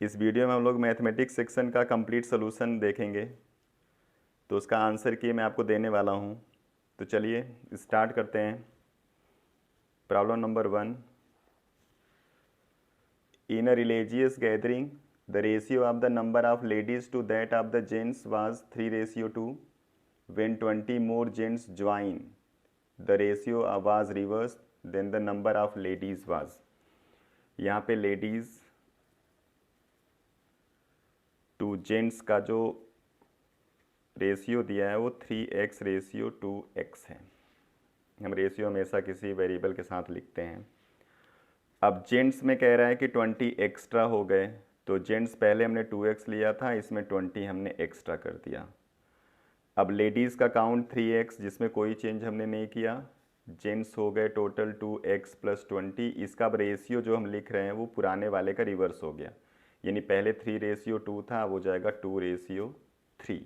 इस वीडियो में हम लोग मैथमेटिक्स सेक्शन का कंप्लीट सोल्यूशन देखेंगे, तो उसका आंसर की मैं आपको देने वाला हूँ। तो चलिए स्टार्ट करते हैं। Problem number 1। In a religious gathering the ratio of the number of ladies to that of the gents was 3:2। When 20 more gents join the ratio was reverse then the number of ladies was. यहाँ पे ladies to gents का जो ratio दिया है वो 3x/2x है। हम ratio हमेशा किसी वेरिएबल के साथ लिखते हैं। अब जेंट्स में कह रहा है कि 20 एक्स्ट्रा हो गए, तो जेंट्स पहले हमने 2x लिया था, इसमें 20 हमने एक्स्ट्रा कर दिया। अब लेडीज़ का काउंट 3x, जिसमें कोई चेंज हमने नहीं किया। जेंट्स हो गए टोटल 2x + 20। इसका अब रेशियो जो हम लिख रहे हैं वो पुराने वाले का रिवर्स हो गया, यानी पहले 3:2 था, वो जाएगा 2:3।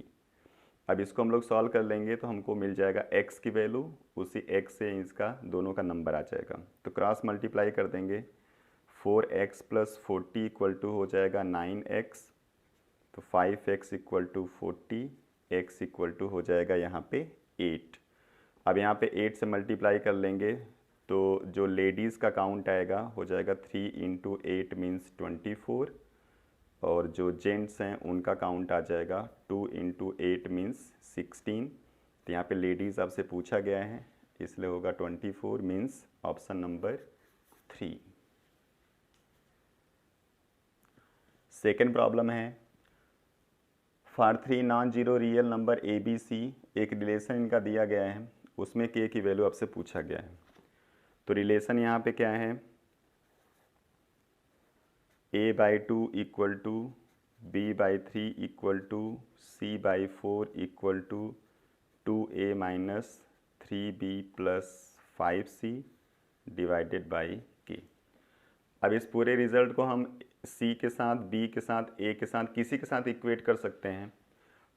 अब इसको हम लोग सॉल्व कर लेंगे तो हमको मिल जाएगा x की वैल्यू, उसी x से इसका दोनों का नंबर आ जाएगा। तो क्रॉस मल्टीप्लाई कर देंगे। 4x + 40 = हो जाएगा 9x। तो 5x = 40, x = हो जाएगा यहाँ पे 8। अब यहाँ पे 8 से मल्टीप्लाई कर लेंगे तो जो लेडीज़ का काउंट आएगा हो जाएगा 3 × 8 मीन्स 24, और जो जेंट्स हैं उनका काउंट आ जाएगा 2 × 8 मीन्स 16। तो यहाँ पे लेडीज़ आपसे पूछा गया है, इसलिए होगा 24 means option number 3। Second problem है, for 3 non zero real number ABC, एक रिलेशन इनका दिया गया है, उसमें k की वैल्यू आपसे पूछा गया है। तो रिलेशन यहाँ पे क्या है, a/2 = b/3 = c/4 = 2a - 3b + 5c divided by k। अब इस पूरे रिजल्ट को हम c के साथ, b के साथ, a के साथ, किसी के साथ इक्वेट कर सकते हैं।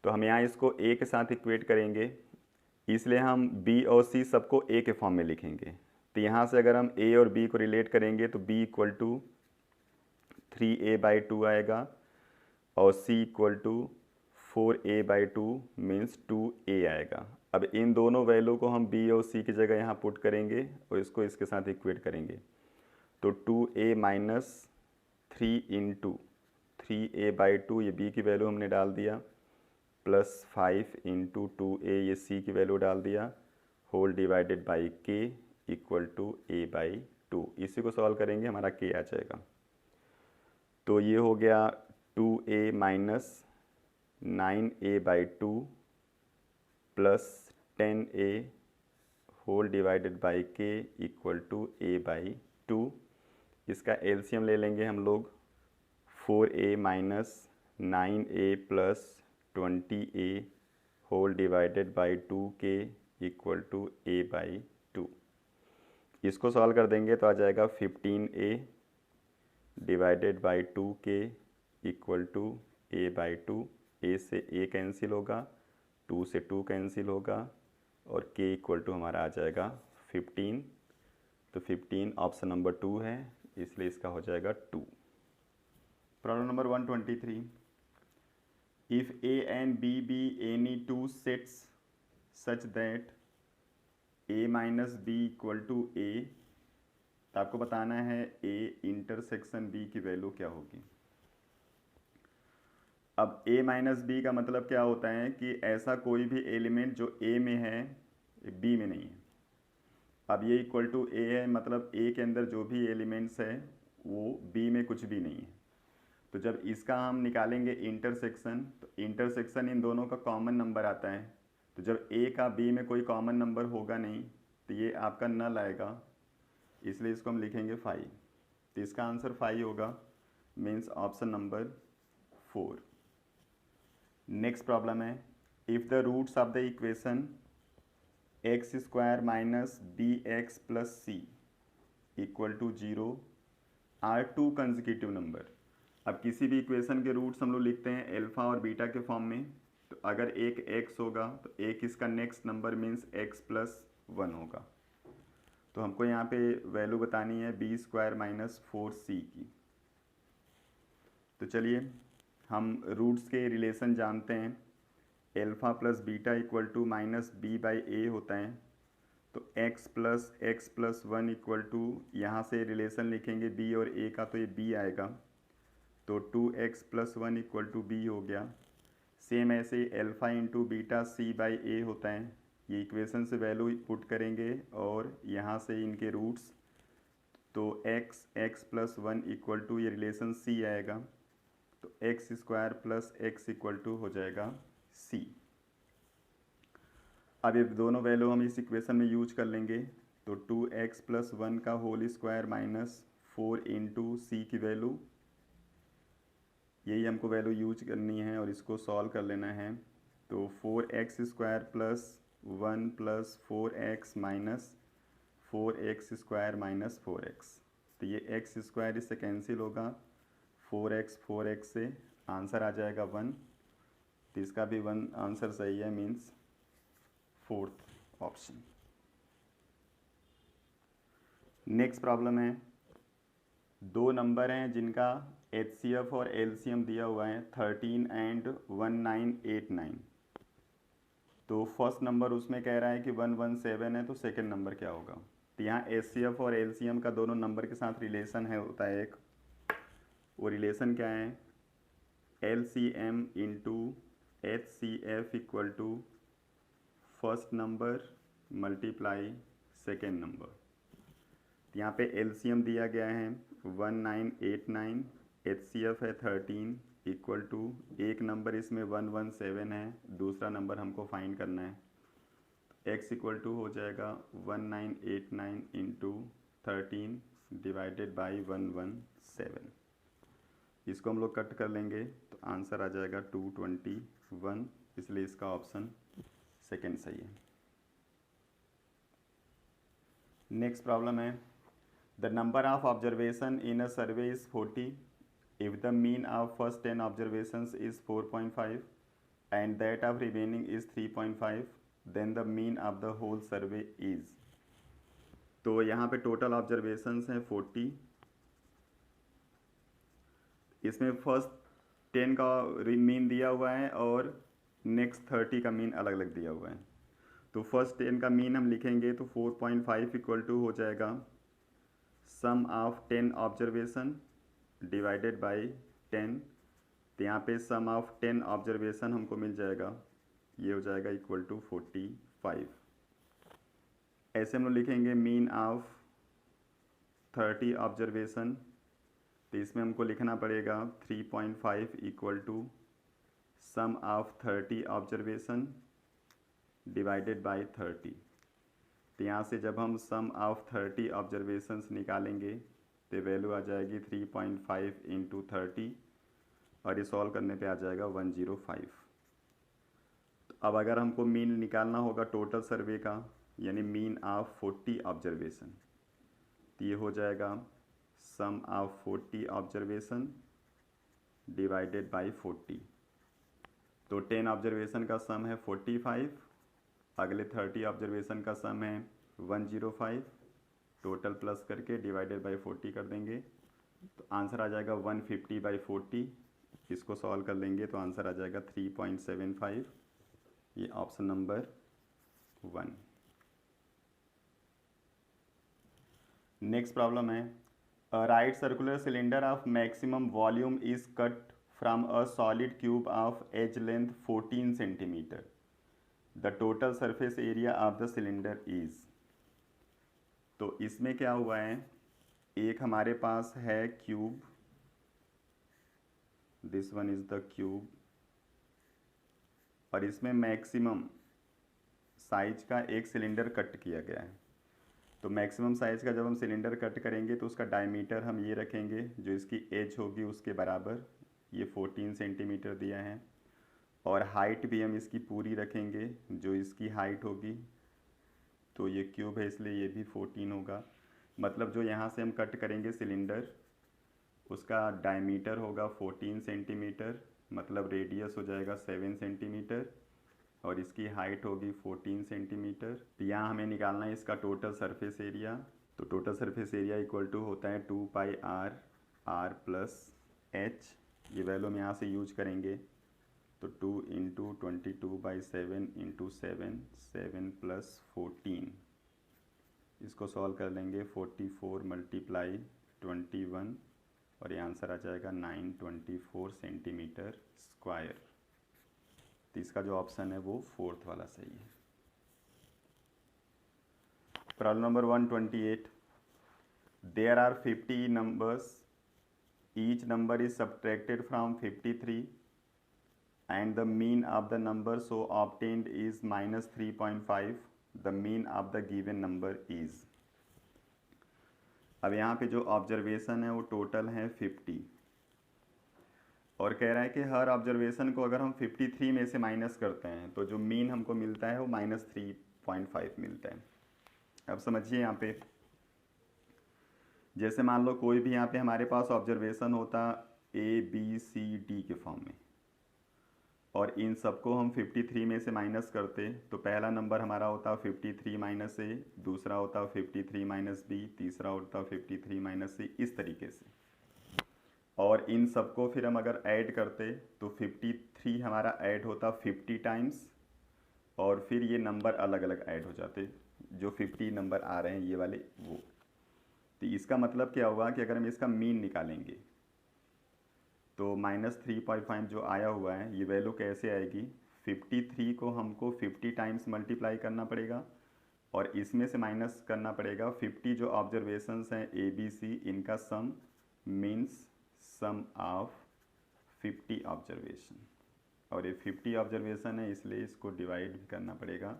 तो हम यहाँ इसको a के साथ इक्वेट करेंगे, इसलिए हम b और c सबको a के फॉर्म में लिखेंगे। तो यहाँ से अगर हम a और b को रिलेट करेंगे तो b = 3a/2 आएगा और c = 4a/2 मीन्स 2a आएगा। अब इन दोनों वैल्यू को हम b और c की जगह यहाँ पुट करेंगे और इसको इसके साथ इक्वेट करेंगे। तो 2a - 3 × 3a/2, ये b की वैल्यू हमने डाल दिया, प्लस 5 × 2a, ये c की वैल्यू डाल दिया, whole divided by k = a/2। इसी को सॉल्व करेंगे, हमारा k आ जाएगा। तो ये हो गया 2a - 9a/2 plus 10a whole divided by k = a/2। इसका एलसीएम ले लेंगे हम लोग, 4a - 9a plus 20a whole divided by 2k = a/2। इसको सॉल्व कर देंगे तो आ जाएगा 15a divided by 2k = a/2। a से a कैंसिल होगा, 2 से 2 कैंसिल होगा और k = हमारा आ जाएगा 15। तो 15 ऑप्शन नंबर 2 है, इसलिए इसका हो जाएगा 2। Problem number 123। If a and b be any two sets such that a - b = a, तो आपको बताना है a इंटरसेक्शन b की वैल्यू क्या होगी। अब a - b का मतलब क्या होता है कि ऐसा कोई भी एलिमेंट जो a में है b में नहीं है। अब ये = a है, मतलब a के अंदर जो भी एलिमेंट्स है वो b में कुछ भी नहीं है। तो जब इसका हम निकालेंगे इंटरसेक्शन, तो इंटरसेक्शन इन दोनों का कॉमन नंबर आता है। तो जब a का b में कोई कॉमन नंबर होगा नहीं, तो ये आपका नल आएगा, इसलिए इसको हम लिखेंगे 5। तो इसका आंसर 5 होगा, means option number 4। Next problem है, if the roots of the equation x² - bx + c = 0 are 2 consecutive number. अब किसी भी इक्वेशन के रूट्स हम लोग लिखते हैं अल्फ़ा और बीटा के फॉर्म में। तो अगर एक x होगा तो एक इसका नेक्स्ट नंबर मीन्स x + 1 होगा। तो हमको यहाँ पे वैल्यू बतानी है b² - 4c की। तो चलिए हम रूट्स के रिलेशन जानते हैं। Alpha plus beta equal to minus B by A होता है। तो x प्लस 1 इक्वल टू, यहाँ से रिलेशन लिखेंगे b और a का, तो ये b आएगा। तो 2x plus 1 equal to b हो गया। सेम ऐसे alpha into beta c by A होता है। ये इक्वेशन से वैल्यू पुट करेंगे और यहाँ से इनके रूट्स, तो x प्लस 1 इक्वल टू, ये रिलेशन c आएगा। तो x square plus x equal to हो जाएगा c। अब ये दोनों वैल्यू हम इस इक्वेशन में यूज कर लेंगे। तो 2x प्लस 1 का होल स्क्वायर माइनस 4 इंटू सी की वैल्यू, यही हमको वैल्यू यूज करनी है और इसको सॉल्व कर लेना है। तो 4x square plus 1 plus 4x minus 4x square minus 4x, तो ये x स्क्वायर इससे कैंसिल होगा, 4x से आंसर आ जाएगा 1। तो इसका भी 1 आंसर सही है, means fourth option. Next problem है, दो नंबर हैं जिनका HCF और LCM दिया हुआ है 13 एंड 1989। तो फर्स्ट नंबर उसमें कह रहा है कि 117 है, तो सेकंड नंबर क्या होगा। तो यहाँ HCF और LCM का दोनों नंबर के साथ रिलेशन है, होता है एक, वो रिलेशन क्या है, LCM into HCF equal to first number multiply second number. यहाँ पे LCM दिया गया है 1989, HCF है 13 इक्वल टू, एक नंबर इसमें 117 है, दूसरा नंबर हमको फाइंड करना है। x इक्वल टू हो जाएगा 1989 इंटू 13 डिवाइडेड बाई 117। इसको हम लोग कट कर लेंगे तो आंसर आ जाएगा 221, इसलिए इसका ऑप्शन सेकेंड सही है। नेक्स्ट प्रॉब्लम है, the number of observation in a survey is 40 if the mean of first 10 observations इज 4.5 and that of remaining is 3.5, then the mean of the whole survey is. तो यहाँ पे total observations हैं 40, इसमें first 10 का mean दिया हुआ है और नेक्स्ट 30 का मीन अलग अलग दिया हुआ है। तो फर्स्ट 10 का मीन हम लिखेंगे तो 4.5 इक्वल टू हो जाएगा सम ऑफ 10 ऑब्जर्वेशन डिवाइडेड बाई 10। तो यहाँ पे सम ऑफ 10 ऑब्जर्वेशन हमको मिल जाएगा, ये हो जाएगा इक्वल टू 45। ऐसे हम लोग लिखेंगे मीन ऑफ 30 ऑब्जर्वेशन, तो इसमें हमको लिखना पड़ेगा 3.5 equal to sum of 30 observation divided by 30। तो यहाँ से जब हम सम ऑफ 30 ऑब्जर्वेशंस निकालेंगे तो वैल्यू आ जाएगी 3.5 इंटू 30 और ये सॉल्व करने पे आ जाएगा 105। तो अब अगर हमको मीन निकालना होगा टोटल सर्वे का, यानी मीन ऑफ 40 ऑब्जर्वेशन, तो ये हो जाएगा सम ऑफ 40 ऑब्जर्वेशन डिवाइडेड बाई 40। तो 10 ऑब्जर्वेशन का सम है 45, अगले 30 ऑब्जर्वेशन का सम है 105, टोटल प्लस करके डिवाइडेड बाई 40 कर देंगे तो आंसर आ जाएगा 150 बाई 40। इसको सॉल्व कर लेंगे तो आंसर आ जाएगा 3.75, ये ऑप्शन नंबर 1। नेक्स्ट प्रॉब्लम है, a right circular cylinder of maximum volume is cut from a solid cube of edge length 14 centimeter. The total surface area of the cylinder is। तो इसमें क्या हुआ है, एक हमारे पास है cube, this one is the cube, और इसमें मैक्सिमम साइज का एक सिलेंडर कट किया गया है। तो मैक्सिमम साइज़ का जब हम सिलेंडर कट करेंगे तो उसका डायमीटर हम ये रखेंगे जो इसकी एज होगी उसके बराबर, ये 14 सेंटीमीटर दिया है, और हाइट भी हम इसकी पूरी रखेंगे जो इसकी हाइट होगी, तो ये क्यूब है इसलिए ये भी 14 होगा। मतलब जो यहाँ से हम कट करेंगे सिलेंडर उसका डायमीटर होगा 14 सेंटीमीटर, मतलब रेडियस हो जाएगा 7 सेंटीमीटर और इसकी हाइट होगी 14 सेंटीमीटर। तो यहाँ हमें निकालना है इसका टोटल सरफेस एरिया। तो total surface area equal to होता है 2 पाई आर प्लस एच। ये वैल्यू हम यहाँ से यूज करेंगे तो 2 इंटू 22/7 इंटू 7 7 + 14, इसको सॉल्व कर लेंगे 44 × 21 और ये आंसर आ जाएगा 924 सेंटीमीटर स्क्वायर। तो इसका जो ऑप्शन है वो 4th वाला सही है। Problem number 128, there are 50 numbers, each number is subtracted from 53 and the mean of the number so obtained is -3.5, the mean of the given number is। अब यहाँ पे जो ऑब्जर्वेशन है वो टोटल है 50 और कह रहा है कि हर ऑब्जर्वेशन को अगर हम 53 में से माइनस करते हैं तो जो मीन हमको मिलता है वो -3.5 मिलता है। अब समझिए यहाँ पे, जैसे मान लो कोई भी यहाँ पे हमारे पास ऑब्जर्वेशन होता ABCD के फॉर्म में और इन सबको हम 53 में से माइनस करते तो पहला नंबर हमारा होता 53 - A, दूसरा होता 53 - B, तीसरा होता 53 - C, इस तरीके से। और इन सबको फिर हम अगर ऐड करते तो 53 हमारा ऐड होता 50 टाइम्स और फिर ये नंबर अलग अलग ऐड हो जाते, जो 50 नंबर आ रहे हैं ये वाले वो। तो इसका मतलब क्या हुआ कि अगर हम इसका मीन निकालेंगे तो -3.5 जो आया हुआ है ये वैल्यू कैसे आएगी, 53 को हमको 50 टाइम्स मल्टीप्लाई करना पड़ेगा और इसमें से माइनस करना पड़ेगा 50 जो ऑब्जर्वेशंस हैं ABC, इनका सम मीन्स सम ऑफ 50 ऑब्जर्वेशन, और ये 50 ऑब्जर्वेशन है इसलिए इसको डिवाइड करना पड़ेगा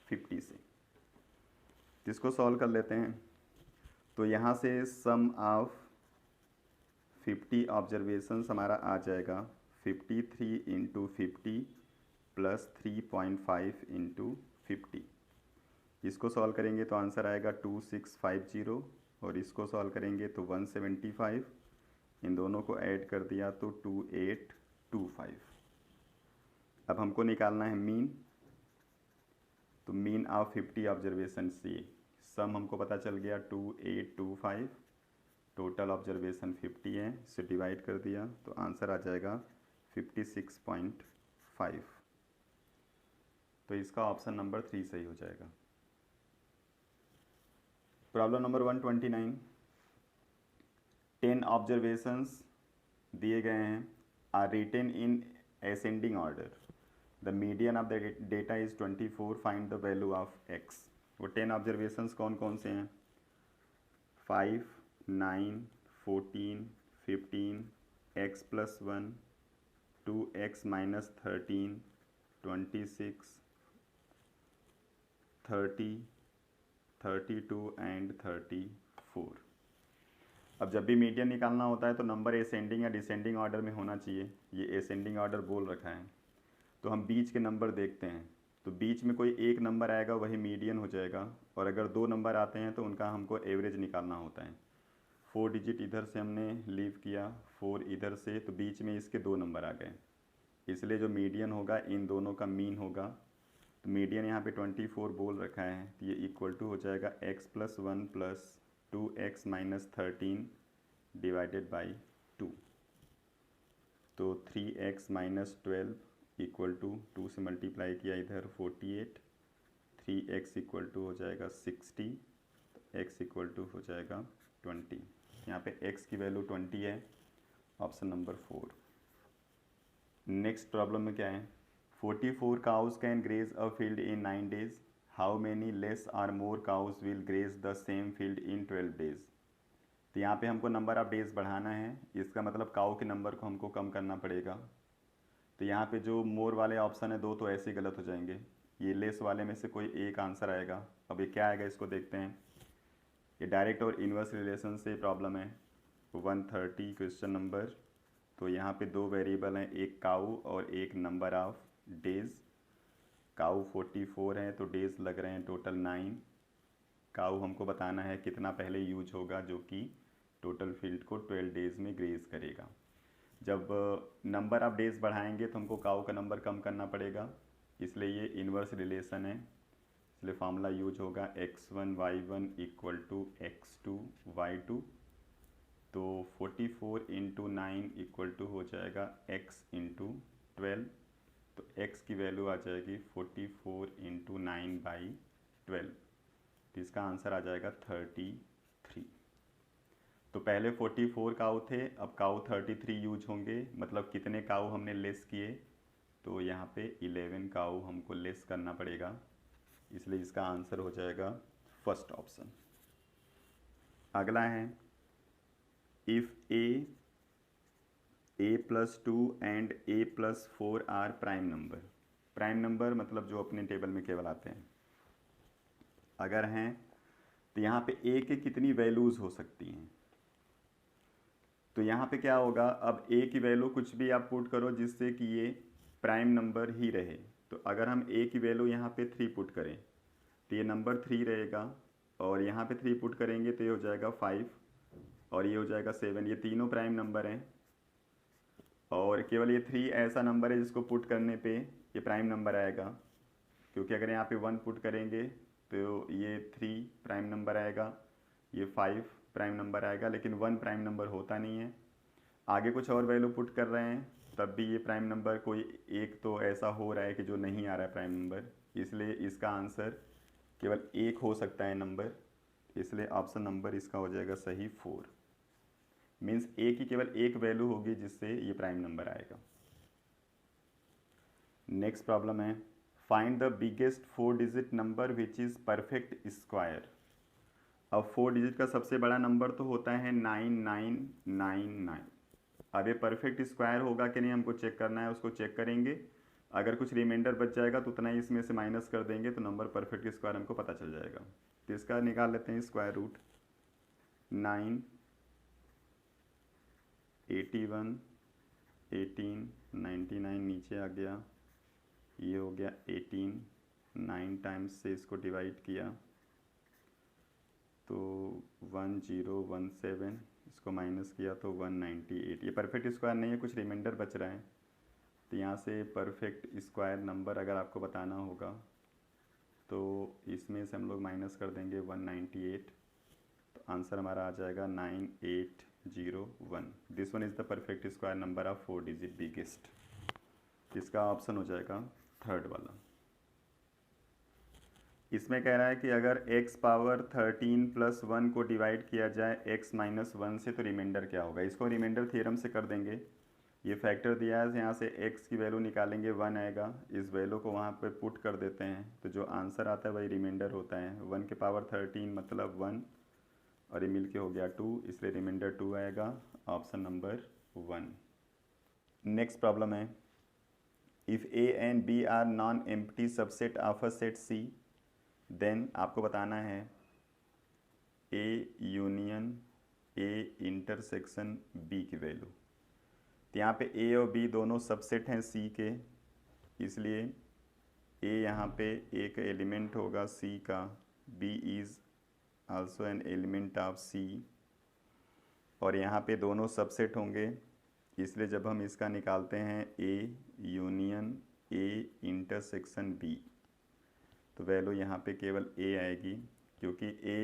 50 से। तो इसको सॉल्व कर लेते हैं। तो यहाँ से सम ऑफ 50 ऑब्जर्वेशंस हमारा आ जाएगा 53 × 50 + 3.5 × 50। इसको सॉल्व करेंगे तो आंसर आएगा 2650 और इसको सॉल्व करेंगे तो 175, इन दोनों को ऐड कर दिया तो 2825। अब हमको निकालना है मीन, तो मीन ऑफ 50 ऑब्जर्वेशन से सम हमको पता चल गया 2825, टोटल ऑब्जर्वेशन 50 है, इसे डिवाइड कर दिया तो आंसर आ जाएगा 56.5। तो इसका ऑप्शन नंबर 3 सही हो जाएगा। प्रॉब्लम नंबर 129, 10 ऑब्जर्वेशंस दिए गए हैं, are written in ascending order, the median of the data is 24, find the value of x। वो 10 ऑब्जर्वेशंस कौन कौन से हैं, 5, 9, 14, 15, x + 1, 2x - 13, 26, 30, 32 एंड 34। अब जब भी मीडियन निकालना होता है तो नंबर असेंडिंग या डिसेंडिंग ऑर्डर में होना चाहिए। ये असेंडिंग ऑर्डर बोल रखा है तो हम बीच के नंबर देखते हैं, तो बीच में कोई एक नंबर आएगा वही मीडियन हो जाएगा, और अगर 2 नंबर आते हैं तो उनका हमको एवरेज निकालना होता है। 4 डिजिट इधर से हमने लीव किया, 4 इधर से, तो बीच में इसके 2 नंबर आ गए, इसलिए जो मीडियन होगा इन दोनों का मीन होगा। तो मीडियन यहाँ पे 24 बोल रखा है, तो ये इक्वल टू हो जाएगा x + 1 + 2x - 13 डिवाइडेड बाई 2। तो 3x - 12 इक्वल टू 2 से मल्टीप्लाई किया इधर 48, 3x इक्वल टू हो जाएगा 60, तो x इक्वल टू हो जाएगा 20। यहाँ पे x की वैल्यू 20 है, ऑप्शन नंबर 4। नेक्स्ट प्रॉब्लम में क्या है, 44 cows can graze a field in 9 days, how many less और more cows will graze the same field in 12 days। तो यहाँ पे हमको नंबर ऑफ डेज बढ़ाना है, इसका मतलब काऊ के नंबर को हमको कम करना पड़ेगा। तो यहाँ पे जो मोर वाले ऑप्शन है 2 तो ऐसे ही गलत हो जाएंगे, ये लेस वाले में से कोई एक आंसर आएगा। अब ये क्या आएगा इसको देखते हैं, ये डायरेक्ट और इन्वर्स रिलेशन से प्रॉब्लम है। 130 क्वेश्चन नंबर, तो यहाँ पे 2 वेरिएबल हैं, एक काऊ और एक नंबर ऑफ डेज। काऊ 44 है तो डेज लग रहे हैं टोटल 9। काऊ हमको बताना है कितना पहले यूज होगा जो कि टोटल फील्ड को 12 डेज में ग्रेज करेगा। जब नंबर ऑफ डेज बढ़ाएंगे तो हमको काऊ का नंबर कम करना पड़ेगा, इसलिए ये इन्वर्स रिलेशन है, इसलिए फार्मूला यूज होगा x1 y1 = x2 y2। तो 44 इंटू 9 इक्वल टू हो जाएगा x इंटू 12, तो x की वैल्यू आ जाएगी 44 इंटू 9/12, तो इसका आंसर आ जाएगा 33। तो पहले 44 काऊ थे, अब काऊ 33 यूज होंगे, मतलब कितने काऊ हमने लेस किए, तो यहाँ पे 11 काऊ हमको लेस करना पड़ेगा, इसलिए इसका आंसर हो जाएगा फर्स्ट ऑप्शन। अगला है if a+2 and a+4 are prime number. Prime number मतलब जो अपने टेबल में केवल आते हैं, अगर हैं तो यहाँ पे a के कितनी वैल्यूज़ हो सकती हैं। तो यहाँ पे क्या होगा, अब a की वैल्यू कुछ भी आप पुट करो जिससे कि ये प्राइम नंबर ही रहे। तो अगर हम a की वैल्यू यहाँ पे 3 पुट करें तो ये नंबर 3 रहेगा, और यहाँ पे 3 पुट करेंगे तो ये हो जाएगा 5 और ये हो जाएगा 7। ये तीनों प्राइम नंबर हैं, और केवल ये 3 ऐसा नंबर है जिसको पुट करने पे ये प्राइम नंबर आएगा, क्योंकि अगर यहाँ पे 1 पुट करेंगे तो ये 3 प्राइम नंबर आएगा, ये 5 प्राइम नंबर आएगा, लेकिन 1 प्राइम नंबर होता नहीं है। आगे कुछ और वैल्यू पुट कर रहे हैं तब भी ये प्राइम नंबर कोई एक तो ऐसा हो रहा है कि जो नहीं आ रहा है प्राइम नंबर, इसलिए इसका आंसर केवल एक हो सकता है नंबर, इसलिए ऑप्शन नंबर इसका हो जाएगा सही 4। मीन्स ए की केवल एक वैल्यू होगी जिससे ये प्राइम नंबर आएगा। नेक्स्ट प्रॉब्लम है find the biggest 4 digit number which is perfect square. अब 4 डिजिट का सबसे बड़ा नंबर तो होता है 9999। अब ये परफेक्ट स्क्वायर होगा कि नहीं हमको चेक करना है, उसको चेक करेंगे। अगर कुछ रिमाइंडर बच जाएगा तो उतना ही इसमें से माइनस कर देंगे तो नंबर परफेक्ट स्क्वायर हमको पता चल जाएगा। तो इसका निकाल लेते हैं स्क्वायर रूट। 9, 81, 18, 99 नीचे आ गया, ये हो गया 18, 9 टाइम्स से इसको डिवाइड किया तो 1017, इसको माइनस किया तो 198। ये परफेक्ट स्क्वायर नहीं है, कुछ रिमाइंडर बच रहा है, तो यहाँ से परफेक्ट स्क्वायर नंबर अगर आपको बताना होगा तो इसमें से हम लोग माइनस कर देंगे 198, तो आंसर हमारा आ जाएगा 9801। This one is the perfect square number of 4 digit biggest. इसका ऑप्शन हो जाएगा थर्ड वाला। इसमें कह रहा है कि अगर x पावर 13 + 1 को डिवाइड किया जाए x - 1 से तो रिमाइंडर क्या होगा। इसको रिमाइंडर थ्योरम से कर देंगे। ये फैक्टर दिया है, यहाँ से x की वैल्यू निकालेंगे 1 आएगा, इस वैल्यू को वहाँ पे पुट कर देते हैं तो जो आंसर आता है वही रिमाइंडर होता है। 1 के पावर 13 मतलब 1 और ये मिल के हो गया 2, इसलिए रिमाइंडर 2 आएगा, ऑप्शन नंबर 1। नेक्स्ट प्रॉब्लम है if a and b are non empty subset of a set C, then आपको बताना है A union A intersection B की वैल्यू। तो यहाँ पे A और B दोनों सबसेट हैं C के, इसलिए A यहाँ पे एक एलिमेंट होगा C का, B is also an element of C, और यहाँ पे दोनों सबसेट होंगे, इसलिए जब हम इसका निकालते हैं A union A intersection B तो वैल्यू यहाँ पे केवल A आएगी, क्योंकि A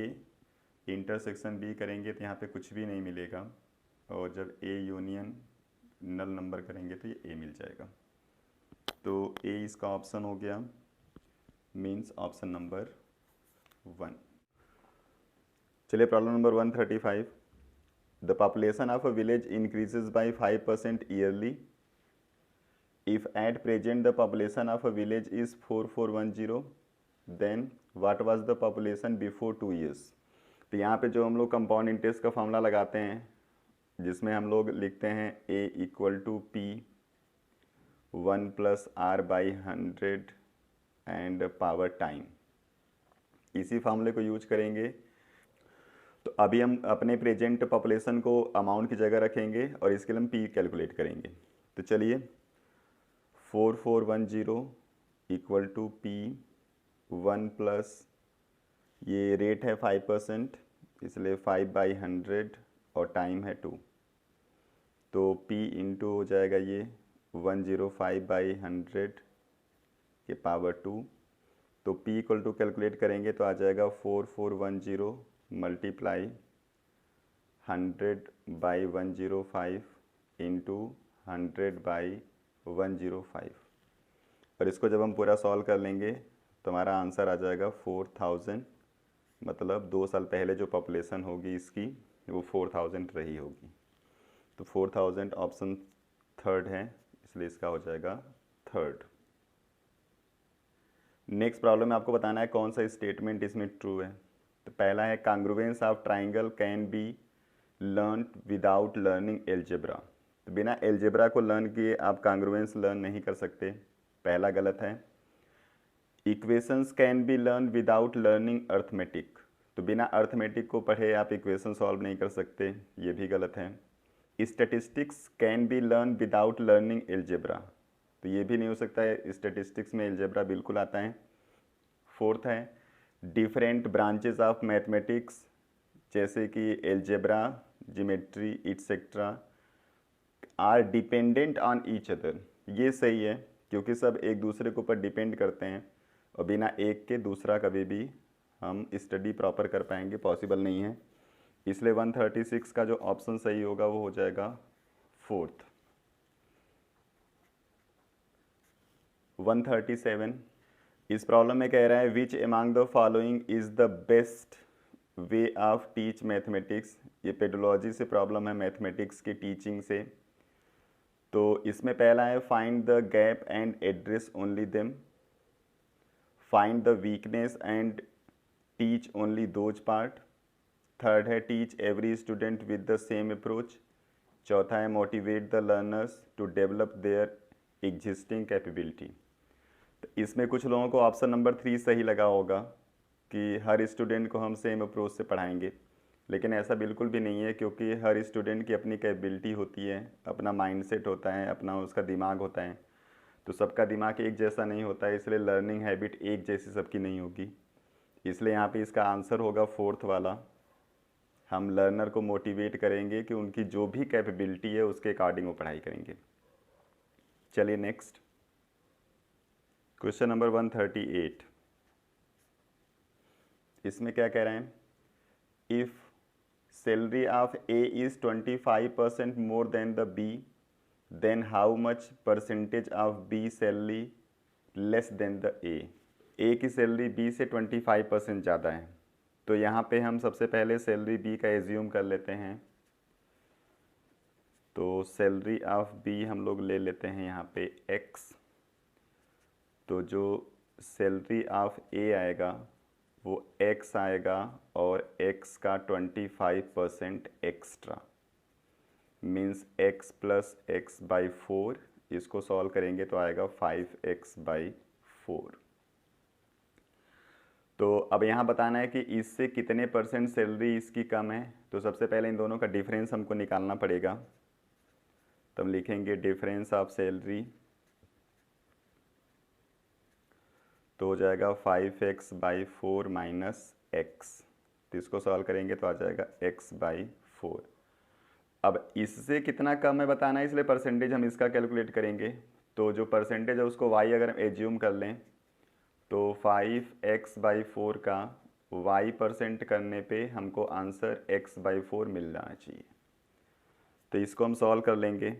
इंटरसेक्शन B करेंगे तो यहाँ पे कुछ भी नहीं मिलेगा, और जब A यूनियन नल नंबर करेंगे तो ये A मिल जाएगा। तो A इसका ऑप्शन हो गया, मीन्स ऑप्शन नंबर 1। चलिए problem number 135। The population of a village increases by 5% yearly if at present the population of a village is 4410, then what was the population before 2 years। तो यहाँ पे जो हम लोग कंपाउंड इंटरेस्ट का formula लगाते हैं, जिसमें हम लोग लिखते हैं A = P 1 + R/100 and power time, इसी फार्मूले को यूज करेंगे। तो अभी हम अपने प्रेजेंट पॉपुलेशन को अमाउंट की जगह रखेंगे और इसके लिए हम P कैलकुलेट करेंगे। तो चलिए 4410 = P 1 प्लस ये रेट है 5%, इसलिए 5/100 और टाइम है 2, तो P इंटू हो जाएगा ये 105/100 के पावर 2, तो P = कैलकुलेट करेंगे तो आ जाएगा 4410 × 100/105 इंटू 100/105, और इसको जब हम पूरा सॉल्व कर लेंगे तो हमारा आंसर आ जाएगा 4000, मतलब 2 साल पहले जो पॉपुलेशन होगी इसकी वो 4000 रही होगी। तो 4000 ऑप्शन थर्ड है, इसलिए इसका हो जाएगा थर्ड। नेक्स्ट प्रॉब्लम में आपको बताना है कौन सा स्टेटमेंट इसमें ट्रू है। तो पहला है congruence of triangle can be learn without learning algebra. तो बिना एल्जेब्रा को लर्न किए आप कांग्रुएंस लर्न नहीं कर सकते, पहला गलत है। Equations can be learn without learning arithmetic. तो बिना अर्थमेटिक को पढ़े आप इक्वेशन सॉल्व नहीं कर सकते, ये भी गलत है। Statistics can be learn without learning algebra. तो ये भी नहीं हो सकता है, स्टैटिस्टिक्स में एल्जेब्रा बिल्कुल आता है। फोर्थ है डिफरेंट ब्रांचेस ऑफ मैथमेटिक्स जैसे कि algebra, geometry etcetera are dependent on each other. ये सही है क्योंकि सब एक दूसरे के ऊपर डिपेंड करते हैं और बिना एक के दूसरा कभी भी हम स्टडी प्रॉपर कर पाएंगे पॉसिबल नहीं है, इसलिए 136 का जो ऑप्शन सही होगा वो हो जाएगा फोर्थ। 137 इस प्रॉब्लम में कह रहा है which among the following is the best way of teach mathematics. ये पेडोलॉजी से प्रॉब्लम है, मैथमेटिक्स की टीचिंग से। तो इसमें पहला है find the gap and address only them, find the weakness and teach only those part. Third है teach every student with the same approach. चौथा है motivate the learners to develop their existing capability. तो इसमें कुछ लोगों को option number 3 सही लगा होगा कि हर स्टूडेंट को हम सेम अप्रोच से पढ़ाएंगे, लेकिन ऐसा बिल्कुल भी नहीं है क्योंकि हर स्टूडेंट की अपनी कैपेबिलिटी होती है, अपना माइंडसेट होता है, अपना उसका दिमाग होता है। तो सबका दिमाग एक जैसा नहीं होता है, इसलिए लर्निंग हैबिट एक जैसी सबकी नहीं होगी। इसलिए यहाँ पे इसका आंसर होगा फोर्थ वाला। हम लर्नर को मोटिवेट करेंगे कि उनकी जो भी कैपेबिलिटी है उसके अकॉर्डिंग वो पढ़ाई करेंगे। चलिए नेक्स्ट क्वेश्चन नंबर 138। इसमें क्या कह रहे हैं, if salary of A is 25% more than the B, then how much percentage of B salary less than the A की सैलरी बी से 25% ज़्यादा है। तो यहाँ पे हम सबसे पहले सैलरी बी का एज्यूम कर लेते हैं। तो सैलरी ऑफ बी हम लोग ले लेते हैं यहाँ पे एक्स। तो जो सैलरी ऑफ ए आएगा वो x आएगा और x का 25% extra, means x plus x by 4। इसको सॉल्व करेंगे तो आएगा 5x/4। तो अब यहाँ बताना है कि इससे कितने परसेंट सैलरी इसकी कम है। तो सबसे पहले इन दोनों का डिफरेंस हमको निकालना पड़ेगा। तो हम लिखेंगे डिफरेंस ऑफ सैलरी, तो हो जाएगा 5x/4 माइनस एक्स। तो इसको सॉल्व करेंगे तो आ जाएगा x/4। अब इससे कितना कम है बताना है, इसलिए परसेंटेज हम इसका कैलकुलेट करेंगे। तो जो परसेंटेज है उसको y अगर हम एज्यूम कर लें तो 5x/4 का y% करने पे हमको आंसर x/4 मिल जाना चाहिए। तो इसको हम सॉल्व कर लेंगे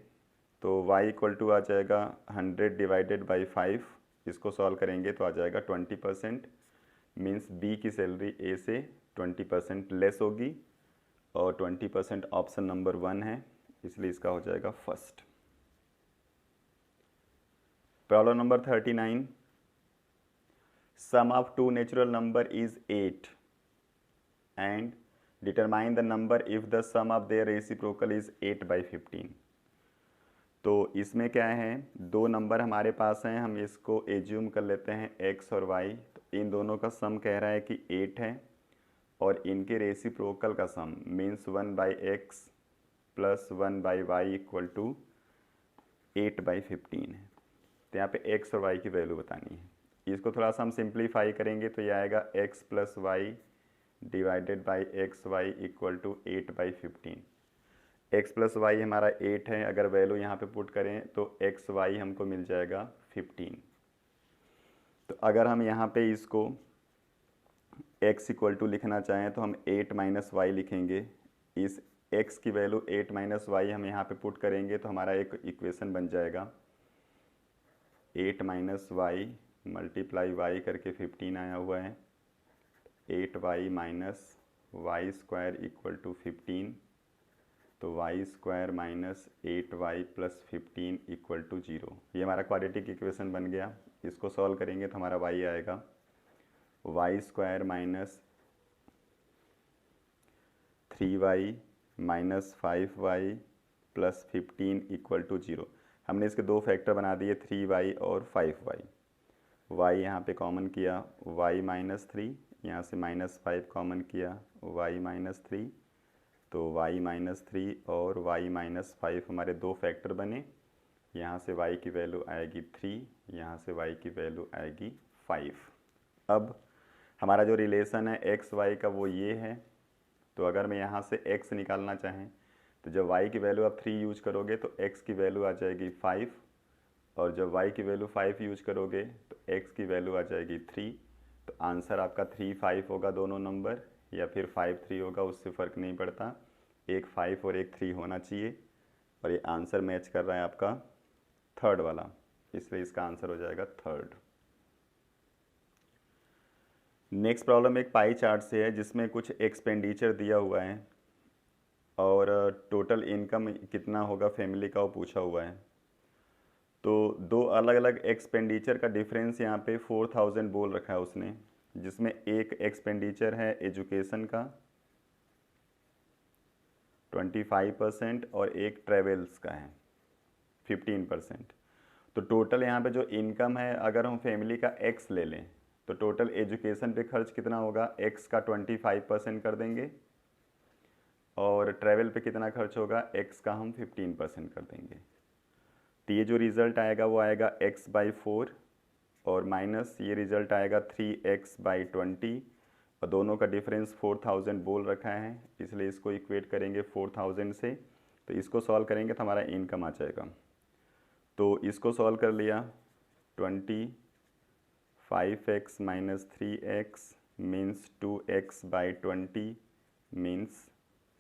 तो y इक्वल टू आ जाएगा 100/5। इसको सॉल्व करेंगे तो आ जाएगा 20%, मीन्स बी की सैलरी ए से 20% लेस होगी और 20% ऑप्शन नंबर 1 है, इसलिए इसका हो जाएगा first. Problem number 39। Sum of 2 natural number is 8 and determine the number if the sum of their reciprocal is 8/15। तो इसमें क्या है, दो नंबर हमारे पास हैं, हम इसको एज्यूम कर लेते हैं x और y। तो इन दोनों का सम कह रहा है कि 8 है और इनके रेसिप्रोकल का sum means 1/x plus 1/y equal to 8/15 है। तो यहाँ पे x और y की वैल्यू बतानी है। इसको थोड़ा सा हम सिंप्लीफाई करेंगे तो ये आएगा x plus y divided by x y equal to 8/15। x plus y हमारा 8 है, अगर वैल्यू यहाँ पे पुट करें तो एक्स वाई हमको मिल जाएगा 15। तो अगर हम यहाँ पे इसको x इक्वल टू लिखना चाहें तो हम 8 माइनस वाई लिखेंगे। इस x की वैल्यू 8 माइनस वाई हम यहाँ पे पुट करेंगे तो हमारा एक इक्वेशन बन जाएगा 8 माइनस वाई मल्टीप्लाई वाई करके 15 आया हुआ है, 8y minus y square equal to 15, तो y square minus 8y plus 15 equal to 0। ये हमारा क्वाड्रेटिक इक्वेशन बन गया। इसको सॉल्व करेंगे तो हमारा y आएगा y square minus 3y minus 5y plus 15 equal to 0। हमने इसके दो फैक्टर बना दिए 3y और 5y। y यहाँ पे कॉमन किया y माइनस 3, यहाँ से माइनस 5 कॉमन किया y माइनस 3, तो y माइनस 3 और y माइनस 5 हमारे दो फैक्टर बने। यहाँ से y की वैल्यू आएगी 3, यहाँ से y की वैल्यू आएगी 5। अब हमारा जो रिलेशन है एक्स वाई का वो ये है, तो अगर मैं यहाँ से x निकालना चाहें तो जब y की वैल्यू आप 3 यूज करोगे तो x की वैल्यू आ जाएगी 5, और जब y की वैल्यू 5 यूज करोगे तो x की वैल्यू आ जाएगी 3। तो आंसर आपका 3 5 होगा दोनों नंबर, या फिर 5 3 होगा, उससे फ़र्क नहीं पड़ता, एक 5 और एक 3 होना चाहिए। और ये आंसर मैच कर रहा है आपका थर्ड वाला, इसलिए इसका आंसर हो जाएगा थर्ड। नेक्स्ट प्रॉब्लम एक पाई चार्ट से है जिसमें कुछ एक्सपेंडिचर दिया हुआ है और टोटल इनकम कितना होगा फैमिली का वो पूछा हुआ है। तो दो अलग अलग एक्सपेंडिचर का डिफरेंस यहाँ पे 4000 बोल रखा है उसने, जिसमें एक एक्सपेंडिचर है एजुकेशन का 25% और एक ट्रेवल्स का है 15%। तो टोटल यहाँ पे जो इनकम है अगर हम फैमिली का x ले लें तो टोटल एजुकेशन पे खर्च कितना होगा, x का 25% कर देंगे, और ट्रैवल पे कितना खर्च होगा, x का हम 15% कर देंगे। तो ये जो रिज़ल्ट आएगा वो आएगा x/4 और माइनस ये रिज़ल्ट आएगा 3x/20, और दोनों का डिफरेंस 4000 बोल रखा है, इसलिए इसको इक्वेट करेंगे 4000 से। तो इसको सॉल्व करेंगे तो हमारा इनकम आ जाएगा। तो इसको सॉल्व कर लिया, 25x minus 3x means 2x/20 means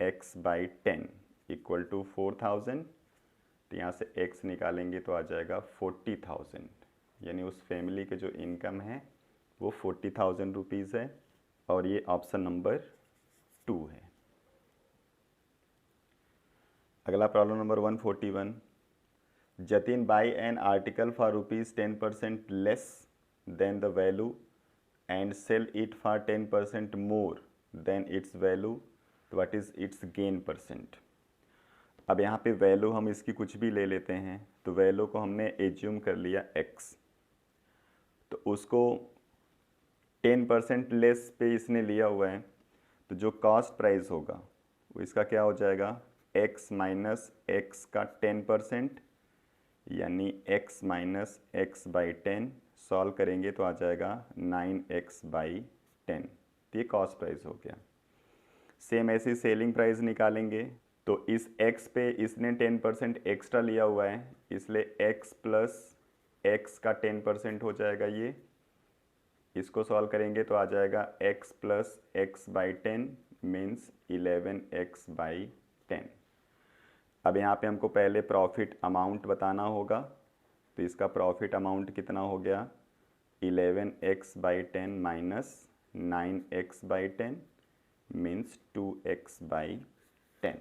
x/10 equal to 4000। तो यहाँ से x निकालेंगे तो आ जाएगा 40,000, यानी उस फैमिली के जो इनकम है वो 40,000 रुपीज़ है, और ये ऑप्शन नंबर 2 है। अगला problem number 141, Jatin buy an article for ₹10% less than the value and sell it for 10% more than its value, what is its gain percent. अब यहाँ पे वैल्यू हम इसकी कुछ भी ले लेते हैं, तो वैल्यू को हमने एज्यूम कर लिया x, तो उसको 10% लेस पे इसने लिया हुआ है, तो जो कॉस्ट प्राइस होगा वो इसका क्या हो जाएगा, x माइनस एक्स का 10%, यानी x माइनस x/10। सॉल्व करेंगे तो आ जाएगा 9x/10, तो ये कॉस्ट प्राइस हो गया। सेम ऐसी सेलिंग प्राइस निकालेंगे, तो इस x पे इसने 10% एक्स्ट्रा लिया हुआ है, इसलिए x प्लस एक्स का 10% हो जाएगा ये। इसको सॉल्व करेंगे तो आ जाएगा x plus x/10 means 11x/10। अब यहाँ पे हमको पहले प्रॉफिट अमाउंट बताना होगा, तो इसका प्रॉफिट अमाउंट कितना हो गया, 11x/10 minus 9x/10 means 2x/10।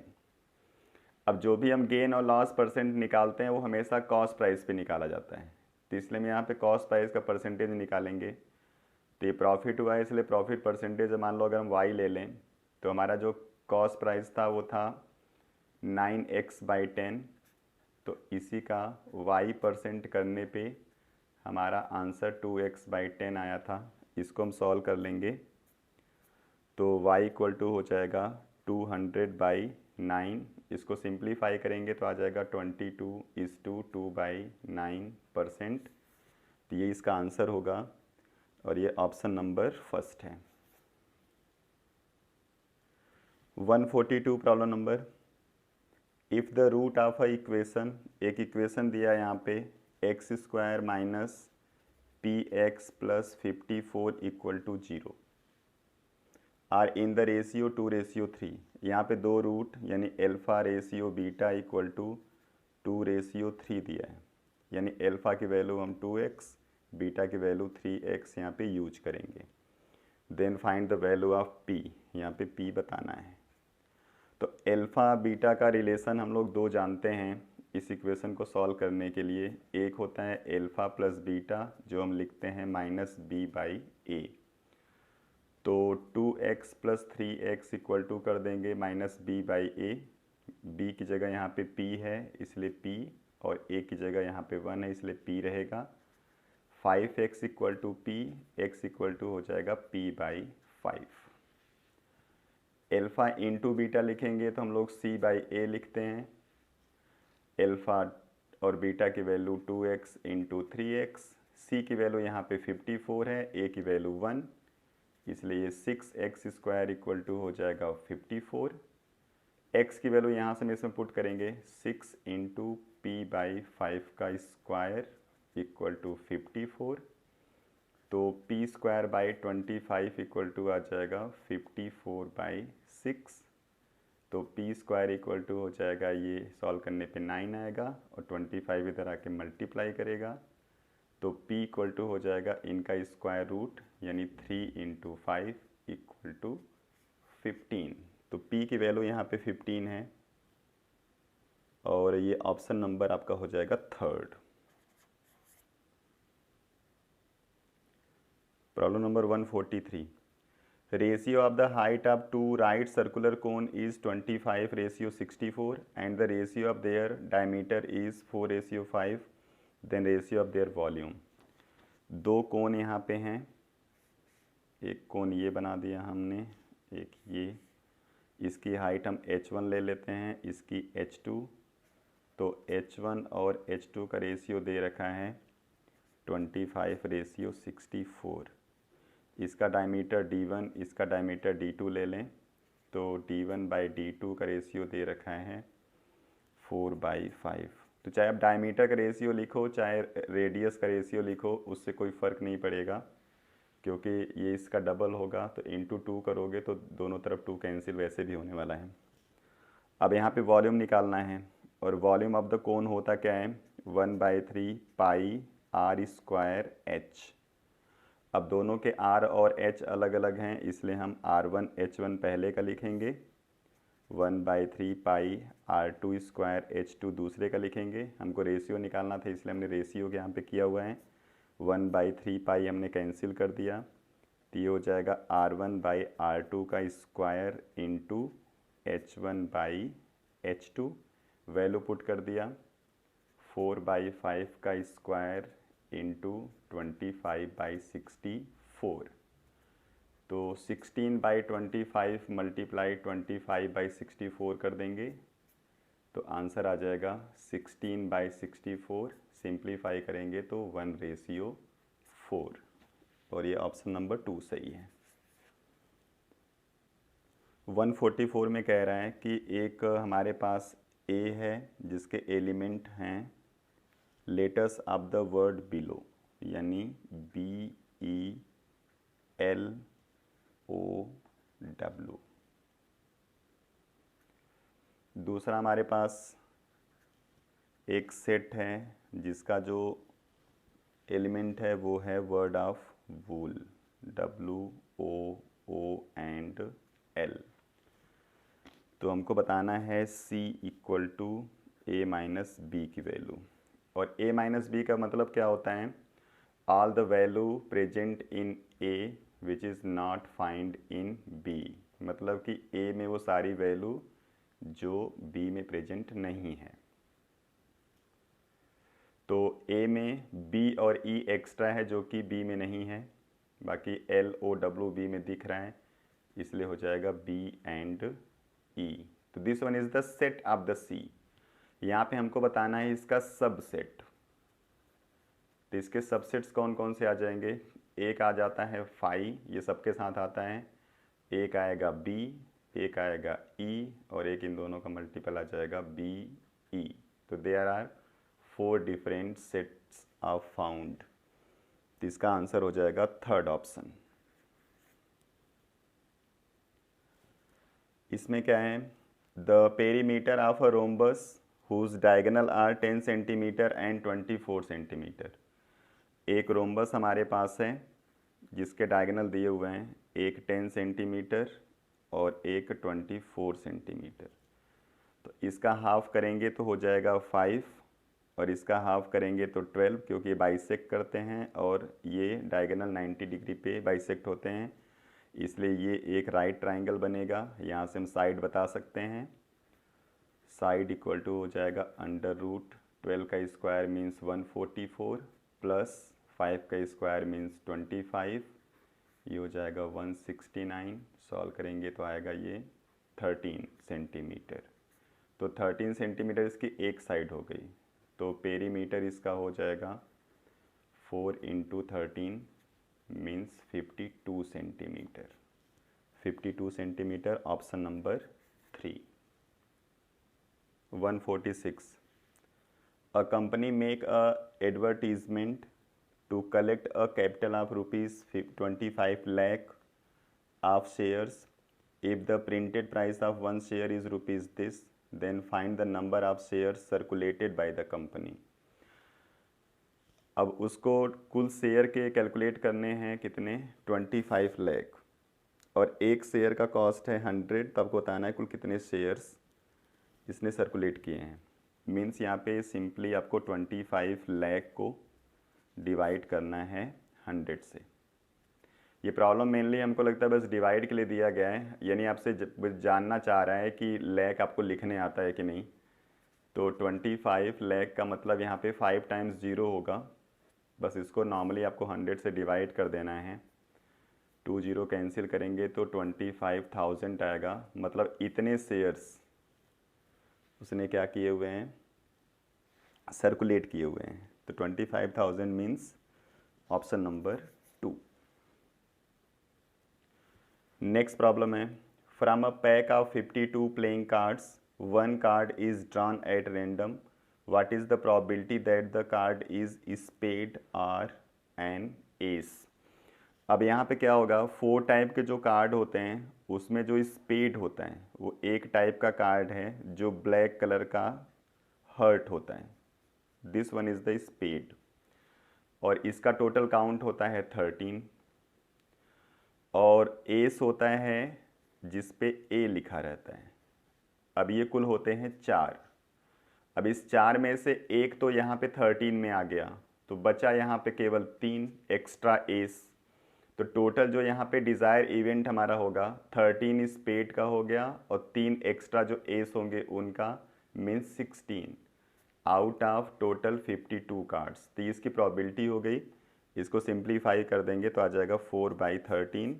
अब जो भी हम गेन और लॉस परसेंट निकालते हैं वो हमेशा कॉस्ट प्राइस पे निकाला जाता है, तो इसलिए हम यहाँ पे कॉस्ट प्राइस का परसेंटेज निकालेंगे। तो ये प्रॉफिट हुआ है, इसलिए प्रॉफिट परसेंटेज मान लो अगर हम y ले लें तो हमारा जो कॉस्ट प्राइस था वो था 9x/10, तो इसी का y% करने पे हमारा आंसर 2x/10 आया था। इसको हम सॉल्व कर लेंगे तो y इक्वल टू हो जाएगा 200/9, इसको सिंप्लीफाई करेंगे तो आ जाएगा 22:2/9%। तो ये इसका आंसर होगा, और ये ऑप्शन नंबर फर्स्ट है। 142 problem number, if the root of a equation, एक इक्वेशन दिया है यहाँ पे x² minus px plus 54 equal to 0, are in the ratio 2:3। यहाँ पे 2 रूट यानी alpha ratio beta equal to 2:3 दिया है, यानी एल्फ़ा की वैल्यू हम 2x, बीटा की वैल्यू 3x यहाँ पे यूज करेंगे। Then find the value of p, यहाँ पे p बताना है। तो एल्फ़ा बीटा का रिलेशन हम लोग 2 जानते हैं इस इक्वेशन को सॉल्व करने के लिए। एक होता है एल्फ़ा प्लस बीटा, जो हम लिखते हैं -b/a। तो 2x + 3x इक्वल टू कर देंगे -b/a। b की जगह यहाँ पे p है इसलिए p, और a की जगह यहाँ पे 1 है इसलिए p रहेगा। 5x equal to p, x equal to हो जाएगा p/5। एल्फ़ा इंटू बीटा लिखेंगे तो हम लोग c/a लिखते हैं। एल्फ़ा और बीटा की value 2x into 3x, c की वैल्यू यहाँ पे 54 है, a की वैल्यू 1, इसलिए ये 6x² इक्वल टू हो जाएगा 54। x की वैल्यू यहाँ से हम इसमें पुट करेंगे 6 इंटू p/5 का स्क्वायर इक्वल टू 54। तो p²/25 इक्वल टू आ जाएगा 54/6। तो p² इक्वल टू हो जाएगा, ये सॉल्व करने पे 9 आएगा और 25 इधर आके मल्टीप्लाई करेगा। तो p इक्वल टू हो जाएगा इनका स्क्वायर रूट यानी 3 इंटू 5 इक्वल टू 15। तो p की वैल्यू यहाँ पे 15 है और ये ऑप्शन नंबर आपका हो जाएगा 3rd। Problem number 143। Ratio of the height of 2 right circular cone is 25:64 and the ratio of their diameter is 4:5। Then ratio of their volume. 2 cone यहाँ पे हैं, एक कोन ये बना दिया हमने, एक ये। इसकी हाइट हम h1 ले लेते हैं, इसकी h2। तो h1 और h2 का रेशियो दे रखा है 25:64। इसका डायमीटर d1, इसका डायमीटर d2 ले लें तो d1/d2 का रेशियो दे रखा है 4/5। तो चाहे आप डायमीटर का रेशियो लिखो चाहे रेडियस का रेशियो लिखो, उससे कोई फ़र्क नहीं पड़ेगा क्योंकि ये इसका डबल होगा। तो इंटू 2 करोगे तो दोनों तरफ 2 कैंसिल वैसे भी होने वाला है। अब यहाँ पे वॉल्यूम निकालना है और वॉल्यूम ऑफ द कोन होता क्या है 1/3 पाई r² h। अब दोनों के r और h अलग अलग हैं इसलिए हम r1 h1 पहले का लिखेंगे, 1/3 पाई r² h2 दूसरे का लिखेंगे। हमको रेशियो निकालना था इसलिए हमने रेशियो के यहाँ पे किया हुआ है। 1/3 पाई हमने कैंसिल कर दिया तो ये हो जाएगा r1/r2 का square into h1/h2। Value put कर दिया 4/5 का स्क्वायर इंटू 25/64। तो 16/25 मल्टीप्लाई 25/64 कर देंगे तो आंसर आ जाएगा 16/64। सिंप्लीफाई करेंगे तो 1:4 और ये ऑप्शन नंबर 2 सही है। 144 में कह रहा है कि एक हमारे पास A है जिसके एलिमेंट हैं letters of the word below, यानी BELOW। दूसरा हमारे पास एक सेट है जिसका जो एलिमेंट है वो है वर्ड ऑफ वूल, WOOL। तो हमको बताना है C equal to A minus B की वैल्यू। और A माइनस बी का मतलब क्या होता है, all the value present in A which is not find in B। मतलब कि A में वो सारी वैल्यू जो B में प्रेजेंट नहीं है। तो A में B और E एक्स्ट्रा है जो कि B में नहीं है, बाकी LOW B में दिख रहा है इसलिए हो जाएगा B एंड E। तो this one is the set of the C। यहाँ पे हमको बताना है इसका सबसेट। तो इसके सबसेट्स कौन कौन से आ जाएंगे, एक आ जाता है फाई, ये सबके साथ आता है। एक आएगा B, एक आएगा E और एक इन दोनों का मल्टीपल आ जाएगा BE। तो there are 4 different sets of found. तो इसका आंसर हो जाएगा 3rd ऑप्शन। इसमें क्या है, the perimeter of a rhombus whose diagonal are 10 centimetre and 24 centimetre. एक रोम्बस हमारे पास है जिसके डायगोनल दिए हुए हैं, एक 10 सेंटीमीटर और एक 24 सेंटीमीटर। तो इसका हाफ करेंगे तो हो जाएगा 5 और इसका हाफ करेंगे तो 12, क्योंकि ये बाइसेक्ट करते हैं और ये डायगोनल 90 डिग्री पे बाइसेक्ट होते हैं, इसलिए ये एक राइट ट्राइंगल बनेगा। यहाँ से हम साइड बता सकते हैं, साइड इक्वल टू हो जाएगा √12 का स्क्वायर मीन्स 144 प्लस 5 का स्क्वायर मीन्स 25, ये हो जाएगा 169। सॉल्व करेंगे तो आएगा ये 13 सेंटीमीटर। तो 13 सेंटीमीटर इसकी एक साइड हो गई, तो पेरीमीटर इसका हो जाएगा 4 × 13 means 52 centimetre. 52 centimetre, option number 3। 146, a company make a advertisement to collect a capital of ₹25 lakh of shares. If the printed price of one share is rupees this, then find the number of shares circulated by the company. अब उसको कुल share के calculate करने हैं कितने, 25 लाख, और एक share का कॉस्ट है 100, तो आपको बताना है कुल कितने शेयर्स इसने सर्कुलेट किए हैं। मीन्स यहाँ पे सिंपली आपको 25 लाख को डिवाइड करना है 100 से। ये प्रॉब्लम मेनली हमको लगता है बस डिवाइड के लिए दिया गया है, यानी आपसे जानना चाह रहा है कि लाख आपको लिखने आता है कि नहीं। तो 25 लाख का मतलब यहाँ पे 5 टाइम्स 0 होगा, बस इसको नॉर्मली आपको 100 से डिवाइड कर देना है। 2 0 कैंसिल करेंगे तो 25,000 आएगा, मतलब इतने शेयर्स उसने क्या किए हुए हैं, सर्कुलेट किए हुए हैं। तो 25,000 means option number 2। Next problem है, from a pack of 52 playing cards, one card is drawn at random, what is the probability that the card is spade or an ace. अब यहाँ पे क्या होगा, 4 टाइप के जो कार्ड होते हैं उसमें जो स्पेड होता है वो एक टाइप का कार्ड है जो ब्लैक कलर का हर्ट होता है, this one is the spade, और इसका टोटल काउंट होता है 13, और एस होता है जिस पे ए लिखा रहता है। अब ये कुल होते हैं 4। अब इस 4 में से एक तो यहाँ पे 13 में आ गया, तो बचा यहाँ पे केवल 3 एक्स्ट्रा एस। तो टोटल जो यहाँ पे डिज़ायर इवेंट हमारा होगा 13 स्पेड का हो गया और 3 एक्स्ट्रा जो एस होंगे उनका, means 16 out of total 52 cards. 30 की प्रोबेबिलिटी हो गई, इसको सिंप्लीफाई कर देंगे तो आ जाएगा 4/13,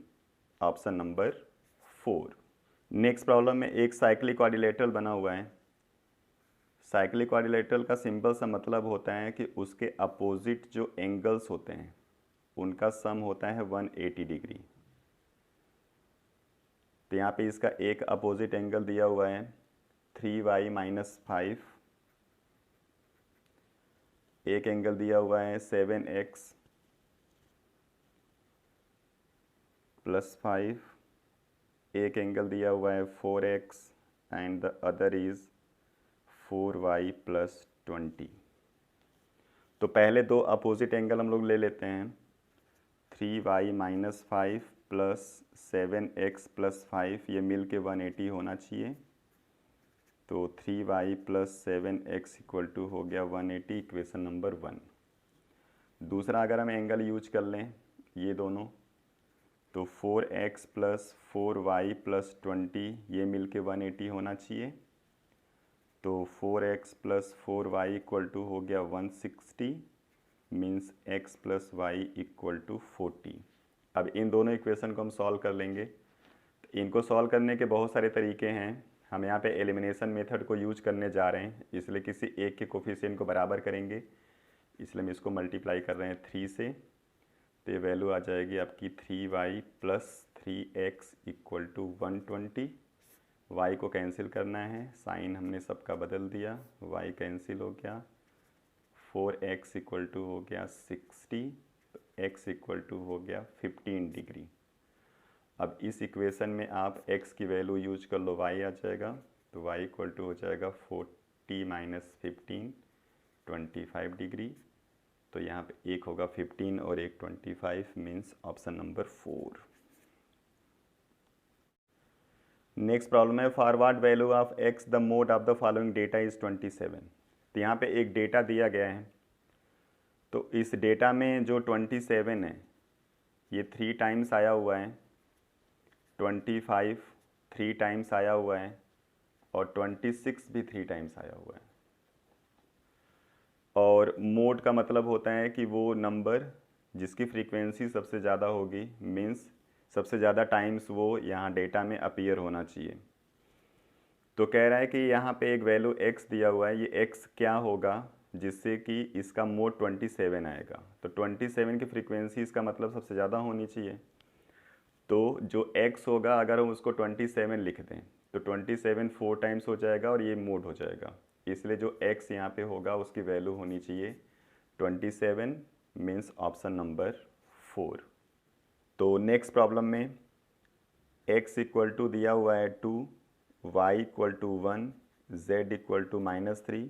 ऑप्शन नंबर 4। नेक्स्ट प्रॉब्लम में एक साइक्लिक क्वाड्रिलेटरल बना हुआ है। साइक्लिक क्वाड्रिलेटरल का सिंपल सा मतलब होता है कि उसके अपोजिट जो एंगल्स होते हैं उनका सम होता है 180 डिग्री। तो यहाँ पे इसका एक अपोजिट एंगल दिया हुआ है 3y-5, एक एंगल दिया हुआ है 7x + 5, एक एंगल दिया हुआ है 4x and the other is 4y + 20। तो पहले दो अपोजिट एंगल हम लोग ले लेते हैं, 3y-5 + 7x + 5, ये मिल के 180 होना चाहिए। तो 3y + 7x = हो गया 180, इक्वेशन नंबर 1। दूसरा अगर हम एंगल यूज कर लें ये दोनों, तो 4x + 4y + 20, ये मिल के 180 होना चाहिए। तो 4x + 4y = हो गया 160, मीन्स x + y = 40। अब इन दोनों इक्वेशन को हम सॉल्व कर लेंगे। तो इनको सॉल्व करने के बहुत सारे तरीके हैं, हम यहाँ पे एलिमिनेशन मेथड को यूज करने जा रहे हैं, इसलिए किसी एक के कोफिशिएंट को बराबर करेंगे, इसलिए हम इसको मल्टीप्लाई कर रहे हैं 3 से। तो ये वैल्यू आ जाएगी आपकी 3y + 3x = 120। y को कैंसिल करना है, साइन हमने सबका बदल दिया, y कैंसिल हो गया, 4x = हो गया 60, तो x = हो गया 15 डिग्री। अब इस इक्वेशन में आप x की वैल्यू यूज कर लो, y आ जाएगा, तो y इक्वल टू हो जाएगा 40 माइनस 15 25 डिग्री। तो यहाँ पे एक होगा 15 और एक 25 means option number 4। Next problem है for what value of x the mode of the following data is 27। तो यहाँ पे एक डेटा दिया गया है, तो इस डेटा में जो 27 है ये 3 टाइम्स आया हुआ है, 25 3 टाइम्स आया हुआ है और 26 भी 3 टाइम्स आया हुआ है। और मोड का मतलब होता है कि वो नंबर जिसकी फ्रीक्वेंसी सबसे ज़्यादा होगी, मीन्स सबसे ज़्यादा टाइम्स वो यहाँ डेटा में अपीयर होना चाहिए। तो कह रहा है कि यहाँ पे एक वैल्यू x दिया हुआ है, ये x क्या होगा जिससे कि इसका मोड 27 आएगा। तो 27 की फ्रीक्वेंसी इसका मतलब सबसे ज़्यादा होनी चाहिए। तो जो x होगा अगर हम उसको 27 लिख दें तो 27 4 टाइम्स हो जाएगा और ये मोड हो जाएगा, इसलिए जो x यहाँ पे होगा उसकी वैल्यू होनी चाहिए 27 मीन्स ऑप्शन नंबर 4। तो नेक्स्ट प्रॉब्लम में x इक्वल टू दिया हुआ है 2, y equal to 1, z equal to -3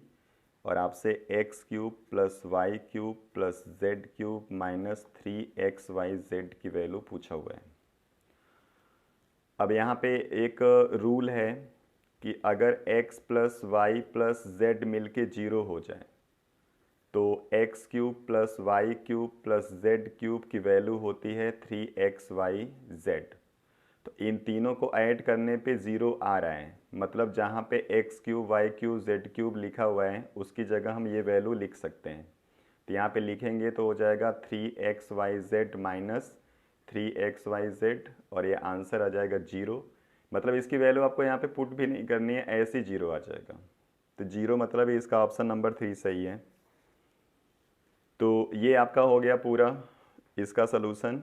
और आपसे x cube plus y cube plus z cube minus 3xyz की वैल्यू पूछा हुआ है। अब यहाँ पे एक रूल है कि अगर x plus y plus z मिल के 0 हो जाए तो x cube plus y cube plus z cube की वैल्यू होती है 3xyz। तो इन तीनों को ऐड करने पे 0 आ रहा है, मतलब जहाँ पे x cube y cube z cube लिखा हुआ है उसकी जगह हम ये वैल्यू लिख सकते हैं। तो यहाँ पे लिखेंगे तो हो जाएगा 3xyz माइनस 3xyz और ये आंसर आ जाएगा 0। मतलब इसकी वैल्यू आपको यहाँ पे पुट भी नहीं करनी है, ऐसे ही 0 आ जाएगा। तो 0 मतलब इसका ऑप्शन नंबर 3 सही है। तो ये आपका हो गया पूरा इसका सलूशन।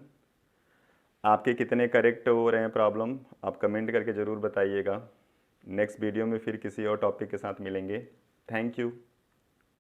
आपके कितने करेक्ट हो रहे हैं प्रॉब्लम आप कमेंट करके ज़रूर बताइएगा। नेक्स्ट वीडियो में फिर किसी और टॉपिक के साथ मिलेंगे। Thank you.